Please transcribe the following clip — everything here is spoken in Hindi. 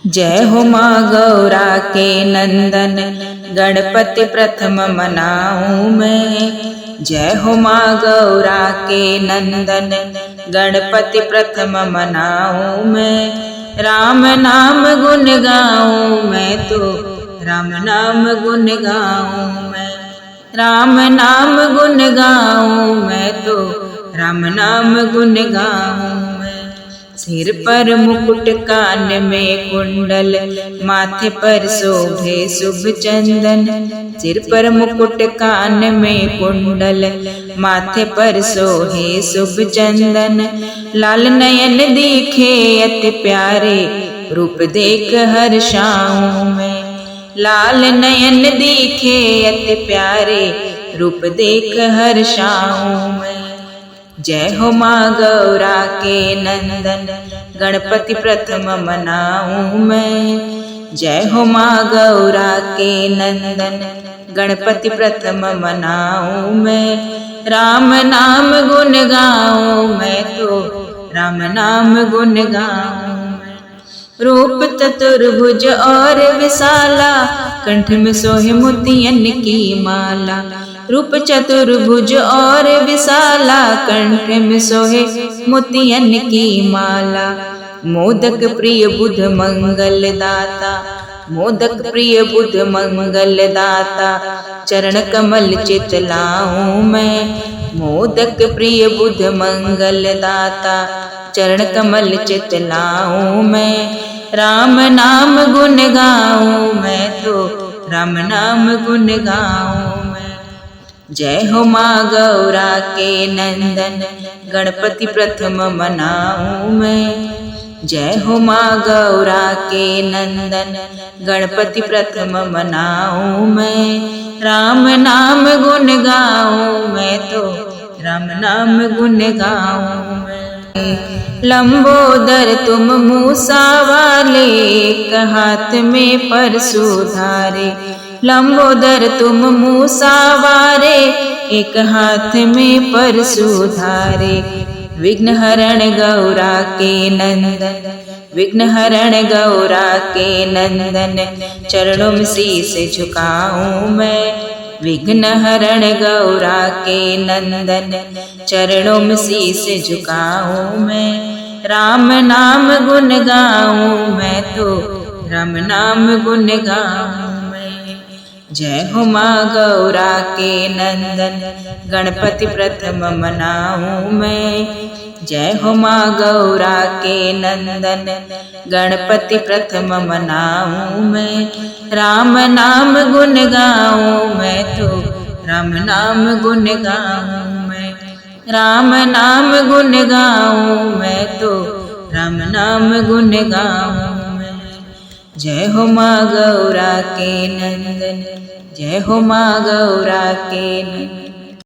जय हो माँ गौरा के नंदन, गणपति प्रथम मनाऊं मैं। जय हो माँ गौरा के नंदन, गणपति प्रथम मनाऊं मैं। राम नाम गुण गाऊं मैं तो, राम नाम गुण गाऊं मैं। राम नाम गुण गाऊं मैं तो, राम नाम गुण गाऊं मैं। सिर पर मुकुट, कान में कुंडल, माथे पर शोभे शुभ चंदन। सिर पर मुकुट, कान में कुंडल, माथे पर शोभे शुभ चंदन। लाल नयन दिखे अति प्यारे, रूप देख हर्षाऊं मैं। लाल नयन दिखे अति प्यारे, रूप देख हर्षाऊं मैं। जय हो माँ गौरा के नंदन, गणपति प्रथम मनाऊं मैं। जय हो माँ गौरा के नंदन, गणपति प्रथम मनाऊं मैं। राम नाम गुण गाऊं मैं तो, राम नाम गुण गाऊं मैं। रूप चतुर्भुज और विशाला, कंठ में सोहे मोतियन की माला। रूप चतुर्भुज और विशाला, कंठ में सोहे मोतियन की माला। मोदक प्रिय बुध मंगल दाता, मोदक प्रिय बुध मंगल दाता। चरण कमल चितलाऊं मैं। मोदक प्रिय बुध मंगल दाता, चरण कमल चितलाऊं मैं। राम नाम गुण गाऊं मैं तो, राम नाम गुण गाऊं मैं। जय हो माँ गौरा के नंदन, गणपति प्रथम मनाऊं मैं। जय हो माँ गौरा के नंदन, गणपति प्रथम मनाऊं मैं। राम नाम गुण गाऊं मैं तो, राम नाम गुण गाऊं मैं। लंबोदर तुम मूसा वाले, एक हाथ में परशुधारे। लंबोदर तुम मूसा वारे, एक हाथ में परशुधारे। विघ्न हरण गौरा के नंदन, विघ्न हरण गौरा के नंदन। चरणों में शीस झुकाऊं मैं। विघ्न हरण गौरा के नंदन, चरणों में शीस झुकाऊं मैं। राम नाम गुण गाऊं मैं तो, राम नाम गुण गाऊं मैं। जय हो माँ गौरा के नंदन, गणपति प्रथम मनाऊं मैं। जय हो माँ गौरा के नंदन, गणपति प्रथम मनाऊं मैं। राम नाम गुण गाऊं मैं तो, राम नाम गुण गाऊं मैं। राम नाम गुण गाऊं मैं तो, राम नाम गुण गाऊं मैं। जय हो माँ गौरा के नंदन, जय हो माँ गौरा के नंदन।